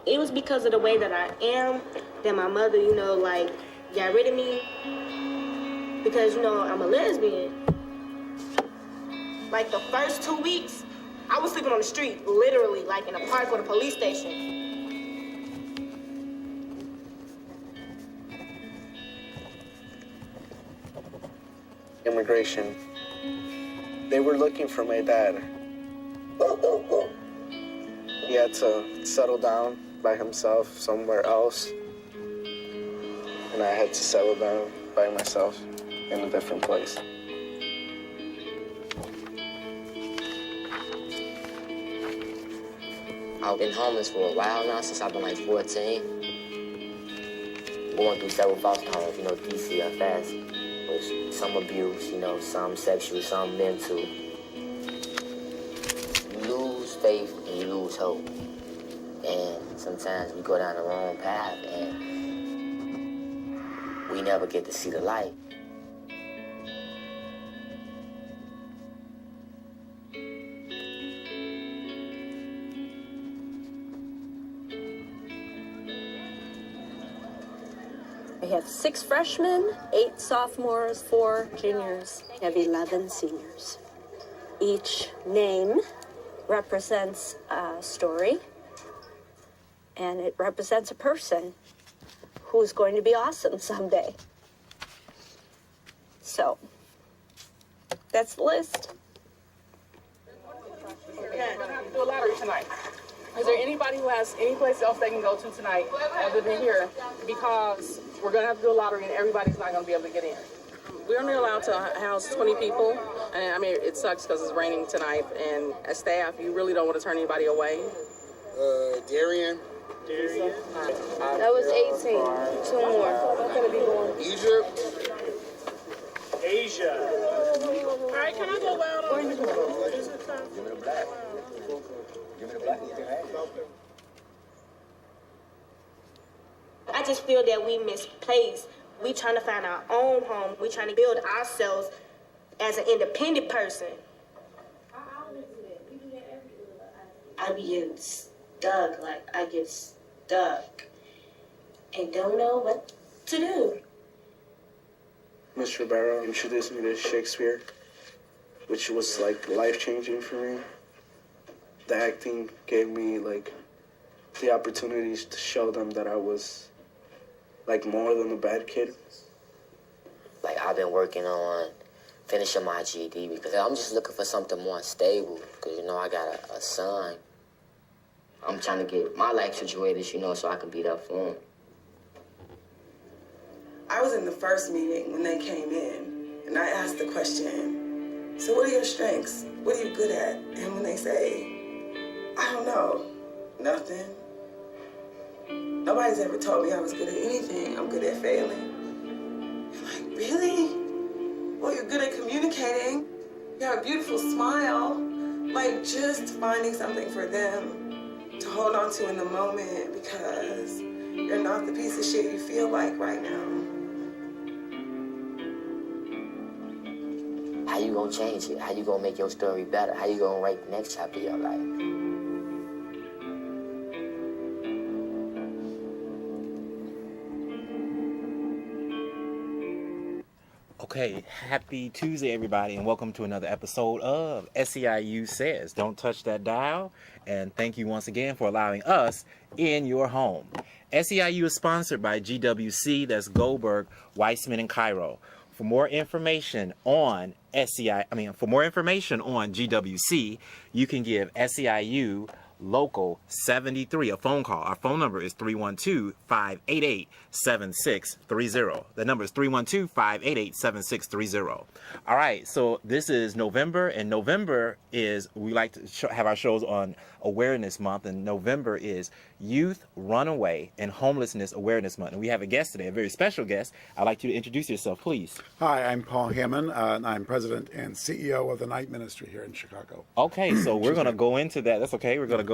It was because of the way that I am that my mother, like, got rid of me. Because, I'm a lesbian. Like, the first 2 weeks, I was sleeping on the street, literally, like in a park or the police station. Immigration. They were looking for my dad. He had to settle down by himself somewhere else. And I had to settle down by myself in a different place. I've been homeless for a while now, since I've been like 14. Going through several foster homes, DCFS. With some abuse, some sexual, some mental. You lose faith and you lose hope. And sometimes we go down the wrong path and we never get to see the light. We have 6 freshmen, 8 sophomores, 4 juniors. We have 11 seniors. Each name represents a story, and it represents a person who's going to be awesome someday. So, that's the list. Okay, we're gonna have to do a lottery tonight. Is there anybody who has any place else they can go to tonight other than here? Because we're gonna have to do a lottery and everybody's not gonna be able to get in. We're only allowed to house 20 people, and I mean, it sucks because it's raining tonight, and as staff, you really don't want to turn anybody away. Darian. That was 18. 2 more. What's gonna be going? Egypt. Asia. All right, can I go out on? Give me the black. Give me the black. You can have it. I just feel that we misplaced. We trying to find our own home. We trying to build ourselves as an independent person. I be getting stuck, like I get stuck and don't know what to do. Mr. Barrow introduced me to Shakespeare, which was like life-changing for me. The acting gave me like the opportunities to show them that I was like more than a bad kid. Like, I've been working on finishing my GED because I'm just looking for something more stable because, I got a son. I'm trying to get my life situated, so I can be there for him. I was in the first meeting when they came in, and I asked the question, so what are your strengths? What are you good at? And when they say, I don't know, nothing. Nobody's ever told me I was good at anything. I'm good at failing. I'm like, really? Well, you're good at communicating. You have a beautiful smile. Like, just finding something for them to hold on to in the moment because you're not the piece of shit you feel like right now. How you gonna change it? How you gonna make your story better? How you gonna write the next chapter of your life? Okay, happy Tuesday, everybody, and welcome to another episode of SEIU Says. Don't touch that dial, and thank you once again for allowing us in your home. SEIU is sponsored by GWC, that's Goldberg, Weissman, and Cairo. For more information on GWC, you can give SEIU Local 73 a phone call. Our phone number is 312-588-7630. The number is 312-588-7630. All right, so this is November, and November is, we like to have our shows on Awareness Month, and November is Youth Runaway and Homelessness Awareness Month. And we have a guest today, a very special guest. I'd like you to introduce yourself, please. Hi, I'm Paul Hamann, and I'm president and CEO of the Night Ministry here in Chicago. Okay, so we're going to go into that. That's okay. We're going to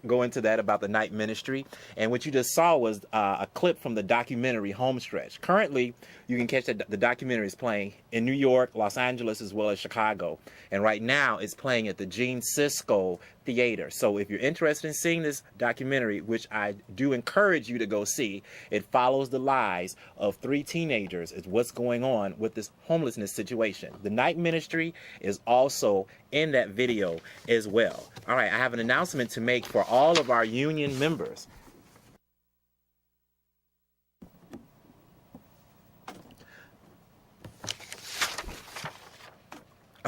go into that about the Night Ministry. And what you just saw was a clip from the documentary Homestretch. Currently, you can catch the documentary is playing in New York, Los Angeles, as well as Chicago. And right now, it's playing at the Gene Siskel theater. So if you're interested in seeing this documentary, which I do encourage you to go see, it follows the lives of 3 teenagers. It's what's going on with this homelessness situation. The night ministry is also in that video as well. All right, I have an announcement to make for all of our union members.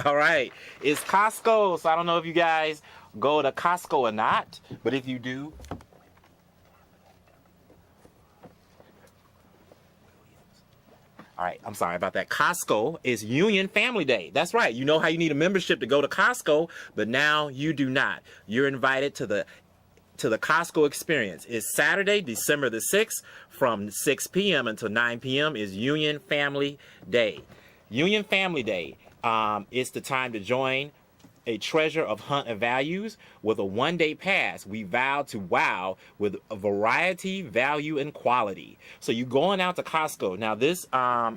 All right, it's Costco, so I don't know if you guys go to Costco or not, but if you do, all right, I'm sorry about that. Costco is Union Family Day. That's right. You know how you need a membership to go to Costco, but now you do not. You're invited to the Costco experience. It's Saturday, December the 6th from 6 p.m. until 9 p.m. is Union Family Day. Union Family Day. It's the time to join a treasure of hunt and values with a one-day pass. We vow to wow with a variety, value, and quality. So you going out to Costco. Now this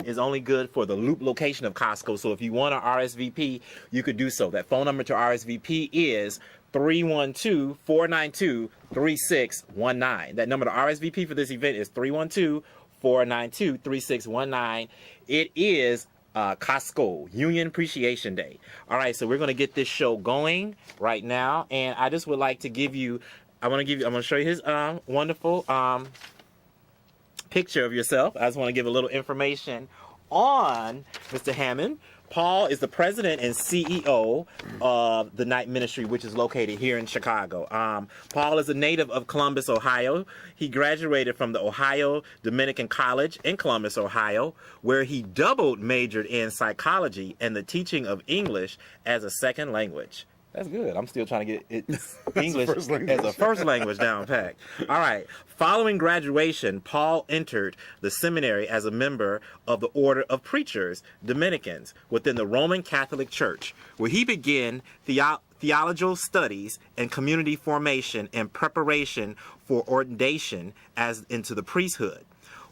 is only good for the loop location of Costco. So if you want to RSVP, you could do so. That phone number to RSVP is 312-492-3619. That number to RSVP for this event is 312-492-3619. It is Costco Union Appreciation Day. All right, so we're going to get this show going right now, and I just would like to give you, I'm going to show you his wonderful picture of yourself. I just want to give a little information on Mr. Hamann. Paul is the president and CEO of the Night Ministry, which is located here in Chicago. Paul is a native of Columbus, Ohio. He graduated from the Ohio Dominican College in Columbus, Ohio, where he double majored in psychology and the teaching of English as a second language. That's good. I'm still trying to get it English as a first language down packed. All right. Following graduation, Paul entered the seminary as a member of the Order of Preachers, Dominicans, within the Roman Catholic Church, where he began theological studies and community formation and preparation for ordination as into the priesthood.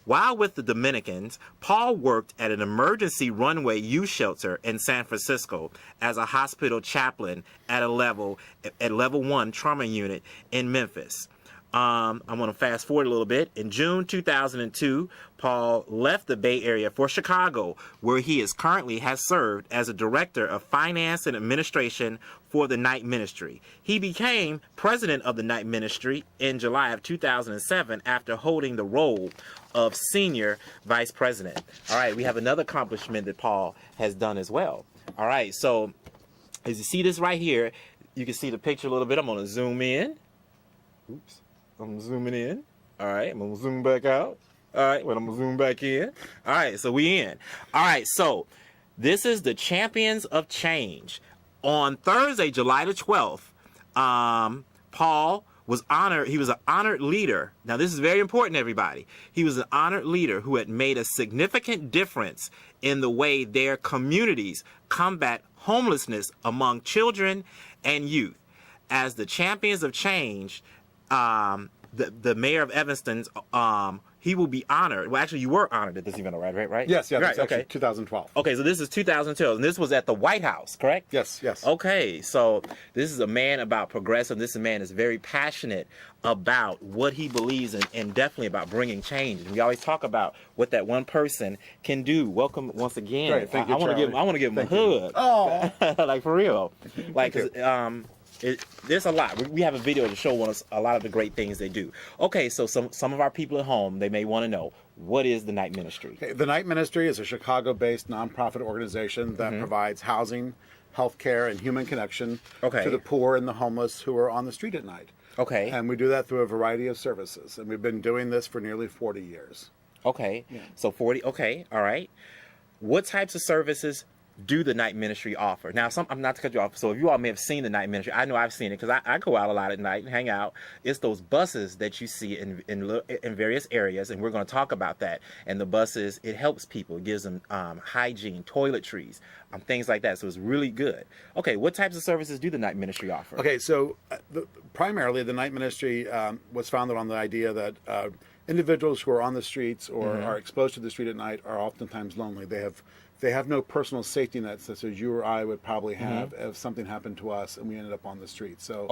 While with the Dominicans, Paul worked at an emergency runway youth shelter in San Francisco as a hospital chaplain at level 1 trauma unit in Memphis. I'm going to fast forward a little bit. In June 2002, Paul left the Bay Area for Chicago, where he currently has served as a director of finance and administration for the Night Ministry. He became president of the Night Ministry in July of 2007 after holding the role of senior vice president. All right, we have another accomplishment that Paul has done as well. All right, so as you see this right here, you can see the picture a little bit. I'm going to zoom in. Oops. I'm zooming in. All right, I'm going to zoom back out. All right, well, I'm going to zoom back in. All right, so we in. All right, so this is the Champions of Change. On Thursday, July the 12th, Paul was honored. He was an honored leader. Now, this is very important, everybody. He was an honored leader who had made a significant difference in the way their communities combat homelessness among children and youth. As the Champions of Change, the mayor of Evanston, he will be honored. Well, actually, you were honored at this event, right? Yes, yeah, right, okay. 2012. Okay, so this is 2012, and this was at the White House, correct? Yes. Okay, so this is a man about progressive. This man is very passionate about what he believes in, and definitely about bringing change. And we always talk about what that one person can do. Welcome once again. Great, thank you, I want to give him a hug. Oh, like for real, like 'cause, there's a lot. We have a video to show us a lot of the great things they do. Okay, so some of our people at home, they may want to know, what is the Night Ministry? okay. The Night Ministry is a Chicago-based nonprofit organization that provides housing, health care, and human connection to the poor and the homeless who are on the street at night. Okay. And we do that through a variety of services. And we've been doing this for nearly 40 years. Okay. Yeah. So 40. Okay. All right. What types of services do the Night Ministry offer? Now, I'm not to cut you off. So if you all may have seen the Night Ministry, I know I've seen it because I go out a lot at night and hang out. It's those buses that you see in various areas, and we're going to talk about that. And the buses, it helps people. It gives them hygiene, toiletries, things like that. So it's really good. Okay, what types of services do the Night Ministry offer? Okay, so primarily the Night Ministry was founded on the idea that individuals who are on the streets or are exposed to the street at night are oftentimes lonely. They have they have no personal safety net such as you or I would probably have if something happened to us and we ended up on the street. So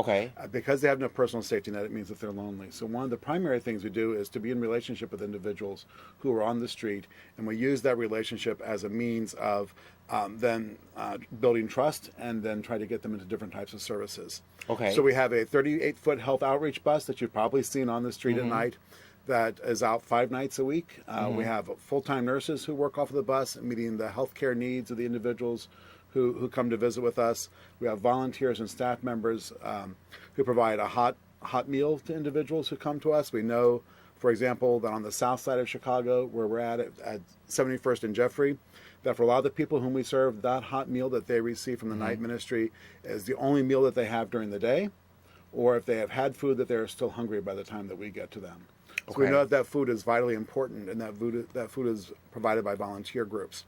because they have no personal safety net, it means that they're lonely. So one of the primary things we do is to be in relationship with individuals who are on the street, and we use that relationship as a means of then building trust and then try to get them into different types of services. So we have a 38-foot health outreach bus that you've probably seen on the street at night that is out 5 nights a week. We have full-time nurses who work off of the bus, meeting the healthcare needs of the individuals who come to visit with us. We have volunteers and staff members who provide a hot meal to individuals who come to us. We know, for example, that on the south side of Chicago, where we're at 71st and Jeffrey, that for a lot of the people whom we serve, that hot meal that they receive from the night ministry is the only meal that they have during the day, or if they have had food, that they're still hungry by the time that we get to them. So we know that food is vitally important, and that food is provided by volunteer groups.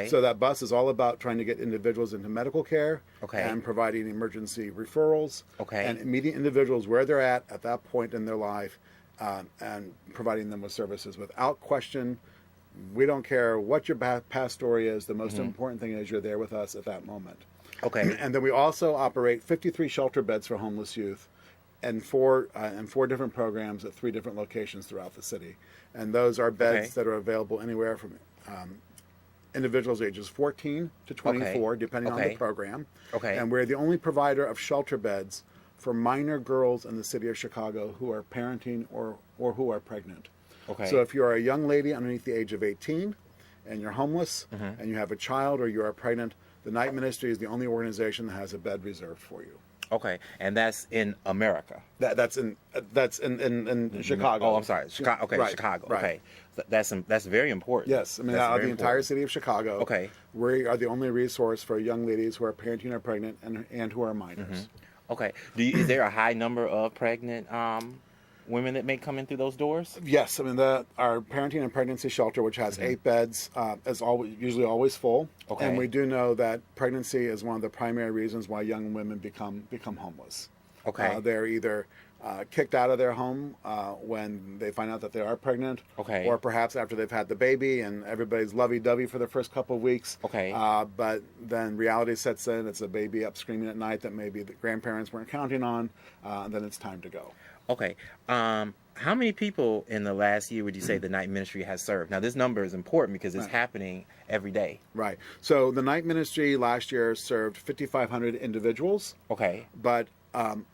So that bus is all about trying to get individuals into medical care and providing emergency referrals and meeting individuals where they're at that point in their life and providing them with services without question. We don't care what your past story is. The most important thing is you're there with us at that moment. And then we also operate 53 shelter beds for homeless youth and four different programs at 3 different locations throughout the city. And those are beds that are available anywhere from individuals ages 14 to 24, depending on the program. And we're the only provider of shelter beds for minor girls in the city of Chicago who are parenting or who are pregnant. So if you're a young lady underneath the age of 18 and you're homeless and you have a child or you are pregnant, the Night Ministry is the only organization that has a bed reserved for you. And that's in America. That's in Chicago. Oh, I'm sorry, Chicago. Chicago. That's very important. Yes, I mean, out of the entire city of Chicago. We are the only resource for young ladies who are parenting or pregnant and who are minors. Is there a high number of pregnant women that may come in through those doors? Yes, I mean our parenting and pregnancy shelter, which has 8 beds, is usually always full. And we do know that pregnancy is one of the primary reasons why young women become homeless. They're either kicked out of their home when they find out that they are pregnant, or perhaps after they've had the baby and everybody's lovey-dovey for the first couple of weeks. But then reality sets in. It's a baby up screaming at night that maybe the grandparents weren't counting on. And then it's time to go. How many people in the last year would you say the Night Ministry has served? Now, this number is important because it's happening every day. So the Night Ministry last year served 5,500 individuals. But on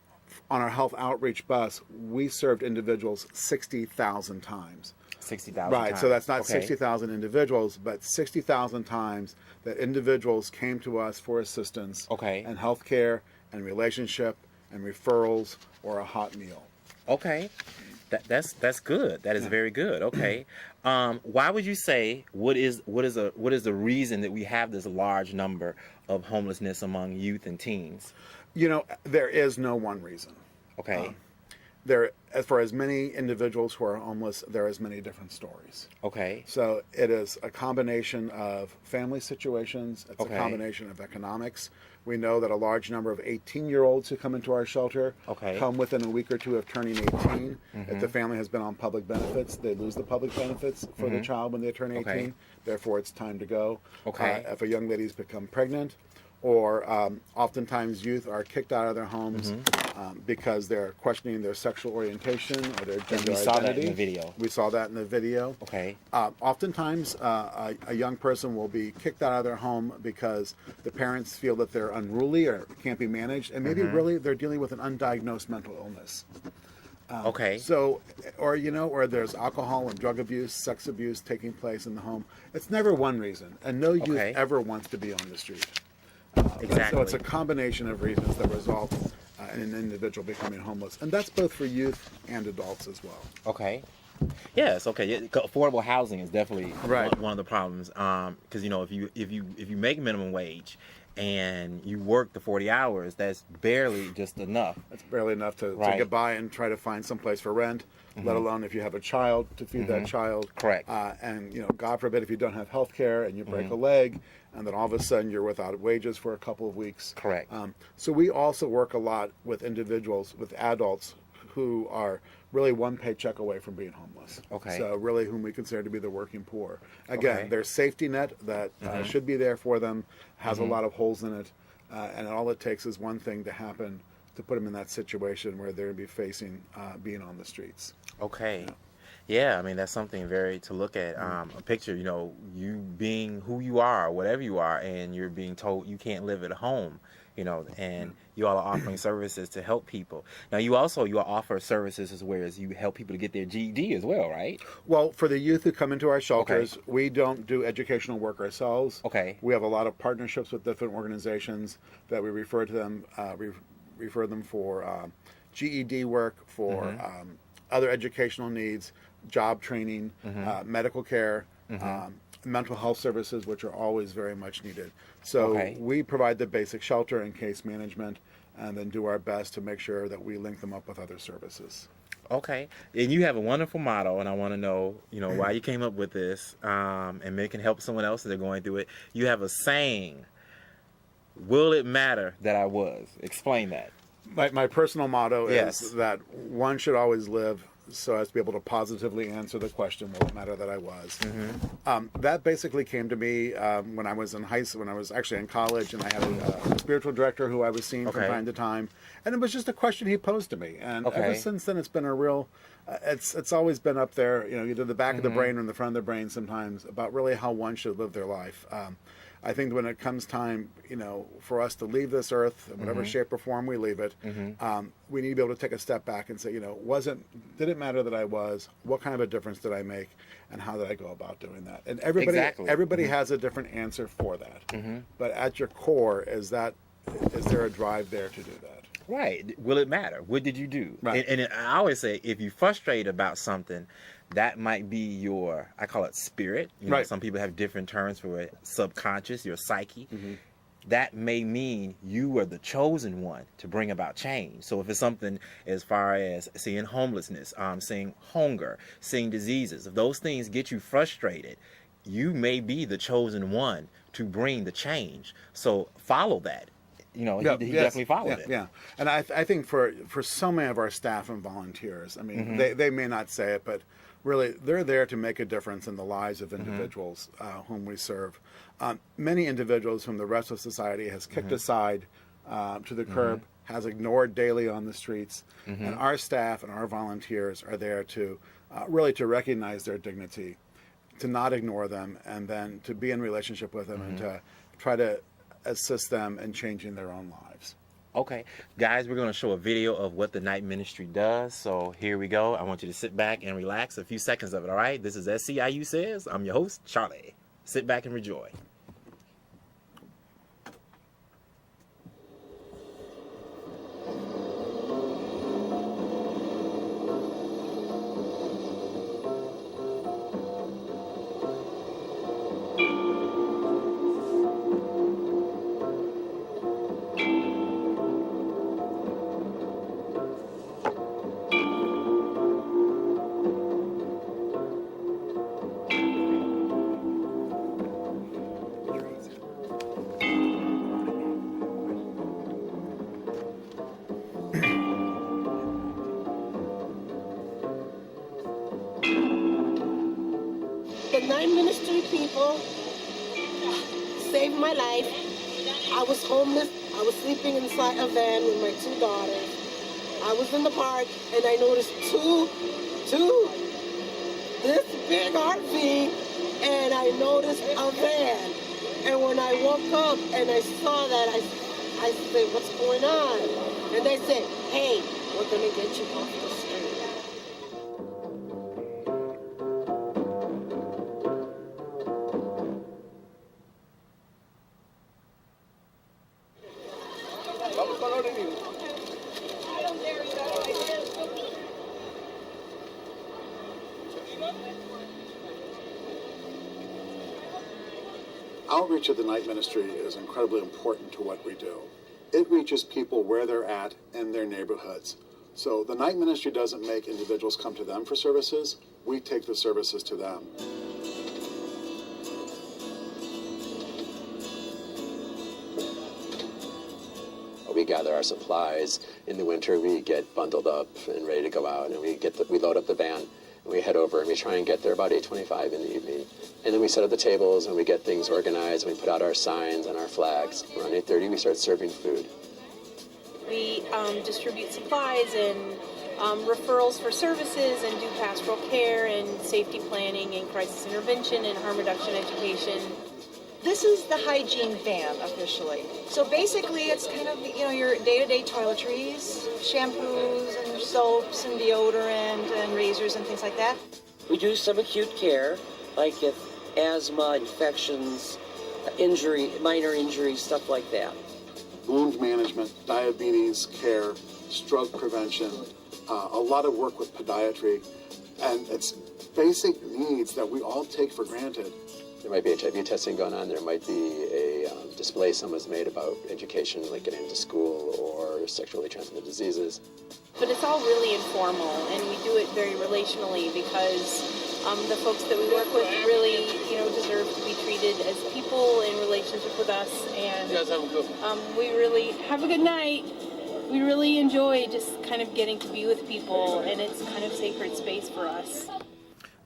our health outreach bus, we served individuals 60,000 times. 60,000 times. So that's not 60,000 individuals, but 60,000 times that individuals came to us for assistance and health care and relationship and referrals or a hot meal. That's good. That is very good. Why would you say what is the reason that we have this large number of homelessness among youth and teens? You know, there is no one reason. For as many individuals who are homeless, there are as many different stories. So it is a combination of family situations. It's a combination of economics. We know that a large number of 18-year-olds who come into our shelter come within a week or two of turning 18. If the family has been on public benefits, they lose the public benefits for the child when they turn 18. Therefore, it's time to go. If a young lady's become pregnant, or oftentimes youth are kicked out of their homes because they're questioning their sexual orientation or their gender identity. We saw that in the video. We saw that in the video. Oftentimes, a young person will be kicked out of their home because the parents feel that they're unruly or can't be managed, and maybe really they're dealing with an undiagnosed mental illness. So, or there's alcohol and drug abuse, sex abuse taking place in the home. It's never one reason, and no youth ever wants to be on the street. So it's a combination of reasons that result in an individual becoming homeless, and that's both for youth and adults as well. Yes. Affordable housing is definitely one of the problems. Because if you make minimum wage and you work the 40 hours, that's barely just enough. That's barely enough to get by and try to find some place for rent. Let alone if you have a child to feed that child. And God forbid if you don't have health care and you break a leg, and then all of a sudden you're without wages for a couple of weeks. So we also work a lot with individuals, with adults who are really one paycheck away from being homeless. Okay. So really whom we consider to be the working poor. Again, Okay. their safety net that should be there for them has a lot of holes in it. And all it takes is one thing to happen to put them in that situation where they're going to be facing being on the streets. Okay. Yeah, I mean, that's something very to look at. A picture, you being who you are, whatever you are, and you're being told you can't live at home, and you all are offering services to help people. Now, you offer services as well as you help people to get their GED as well, right? Well, for the youth who come into our shelters, we don't do educational work ourselves. Okay. We have a lot of partnerships with different organizations that we refer to them, refer them for GED work, for other educational needs, job training, medical care, mental health services, which are always very much needed. So we provide the basic shelter and case management, and then do our best to make sure that we link them up with other services. Okay, and you have a wonderful motto, and I want to know, why you came up with this, and maybe it can help someone else as they're going through it. You have a saying, "Will it matter that I was?" Explain that. My personal motto Yes. is that one should always live so as to be able to positively answer the question, will it matter that I was? That basically came to me when I was in high school, when I was actually in college, and I had a spiritual director who I was seeing from time to time, and it was just a question he posed to me. And ever since then, it's been a real, it's always been up there, either the back of the brain or in the front of the brain sometimes, about really how one should live their life. I think when it comes time, for us to leave this earth, in whatever shape or form we leave it, we need to be able to take a step back and say, did it matter that I was? What kind of a difference did I make? And how did I go about doing that? And everybody has a different answer for that. But at your core, is there a drive there to do that? Right. Will it matter? What did you do? Right. And I always say, if you're frustrated about something, that might be your, I call it spirit. Some people have different terms for it. Subconscious, your psyche. That may mean you are the chosen one to bring about change. So if it's something as far as seeing homelessness, seeing hunger, seeing diseases, if those things get you frustrated, you may be the chosen one to bring the change. So follow that. He definitely followed it. Yeah, and I think for so many of our staff and volunteers, I mean, they may not say it, but really, they're there to make a difference in the lives of individuals whom we serve. Many individuals whom the rest of society has kicked aside to the curb, has ignored daily on the streets, and our staff and our volunteers are there to really to recognize their dignity, to not ignore them, and then to be in relationship with them and to try to assist them in changing their own lives. Okay, guys, we're going to show a video of what the night ministry does. So here we go. I want you to sit back and relax a few seconds of it, all right? This is SCIU Says. I'm your host, Charlie. Sit back and enjoy. The night ministry people saved my life. I was homeless. I was sleeping inside a van with my two daughters. I was in the park and I noticed two this big RV, and I noticed a van. And when I woke up and I saw that, I said, what's going on? And they said, hey, we're gonna get you off the street. Outreach of the night ministry is incredibly important to what we do. It reaches people where they're at in their neighborhoods. So the night ministry doesn't make individuals come to them for services. We take the services to them. We gather our supplies. In the winter, we get bundled up and ready to go out, and we load up the van, and we head over, and we try and get there about 8:25 in the evening. And then we set up the tables, and we get things organized, and we put out our signs and our flags. Around 8:30, we start serving food. We distribute supplies and referrals for services and do pastoral care and safety planning and crisis intervention and harm reduction education. This is the hygiene van officially. So basically it's kind of, your day-to-day toiletries, shampoos and soaps and deodorant and razors and things like that. We do some acute care, like if asthma, infections, minor injuries, stuff like that. Wound management, diabetes care, stroke prevention, a lot of work with podiatry, and it's basic needs that we all take for granted. There might be HIV testing going on. There might be a display someone's made about education, like getting into school or sexually transmitted diseases. But it's all really informal, and we do it very relationally because the folks that we work with really, deserve to be treated as people in relationship with us. And we really have a good night. We really enjoy just kind of getting to be with people, and it's kind of sacred space for us.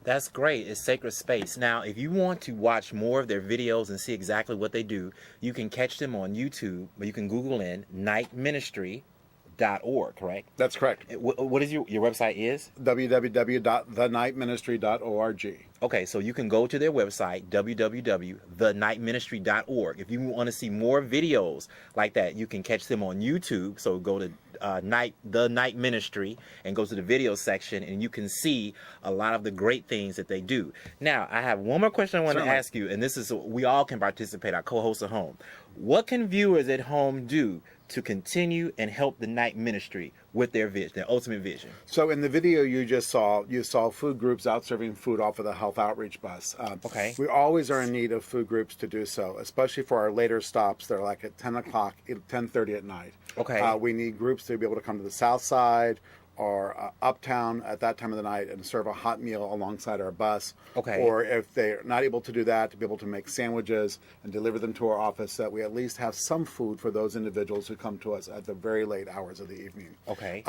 That's great. It's sacred space. Now, if you want to watch more of their videos and see exactly what they do, you can catch them on YouTube, or you can Google in nightministry.org, correct? That's correct. What is your website is? www.thenightministry.org. Okay, so you can go to their website, www.thenightministry.org. If you want to see more videos like that, you can catch them on YouTube. So go to The Night Ministry and go to the video section, and you can see a lot of the great things that they do. Now, I have one more question I want to ask you, and this is, we all can participate, our co-hosts at home. What can viewers at home do to continue and help the Night Ministry with their vision, their ultimate vision? So in the video you just saw, you saw food groups out serving food off of the health outreach bus. Okay. We always are in need of food groups to do so, especially for our later stops. They're like at 10 o'clock, 10:30 at night. Okay. We need groups to be able to come to the south side or uptown at that time of the night and serve a hot meal alongside our bus. Okay. Or if they're not able to do that, to be able to make sandwiches and deliver them to our office, so that we at least have some food for those individuals who come to us at the very late hours of the evening. Okay.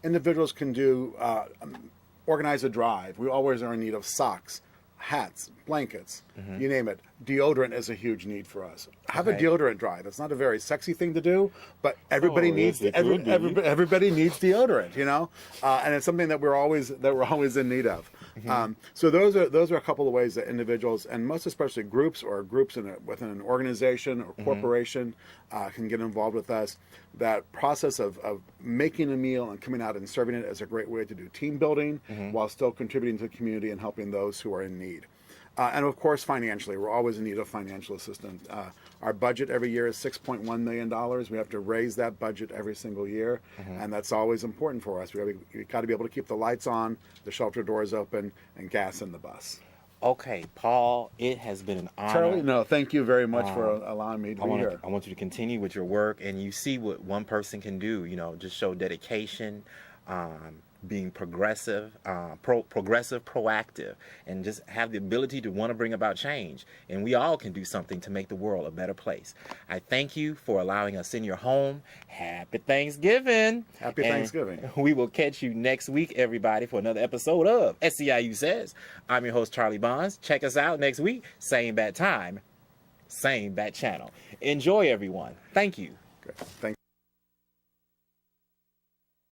Individuals can do organize a drive. We always are in need of socks, hats, blankets, you name it. Deodorant is a huge need for us. Have a deodorant drive. It's not a very sexy thing to do, but everybody needs everybody needs deodorant, and it's something that we're always in need of. So those are a couple of ways that individuals, and most especially groups within an organization or corporation can get involved with us. That process of making a meal and coming out and serving it is a great way to do team building while still contributing to the community and helping those who are in need. And of course, financially, we're always in need of financial assistance. Our budget every year is $6.1 million. We have to raise that budget every single year, and that's always important for us. We've got to be able to keep the lights on, the shelter doors open, and gas in the bus. Okay, Paul, it has been an honor. Charlie, no, thank you very much for allowing me to be here. I want you to continue with your work, and you see what one person can do, just show dedication, being progressive, proactive, and just have the ability to want to bring about change. And we all can do something to make the world a better place. I thank you for allowing us in your home. Happy Thanksgiving. Happy Thanksgiving. We will catch you next week, everybody, for another episode of SEIU Says. I'm your host, Charlie Bonds. Check us out next week. Same bat time, same bat channel. Enjoy, everyone. Thank you. Good. Thank you.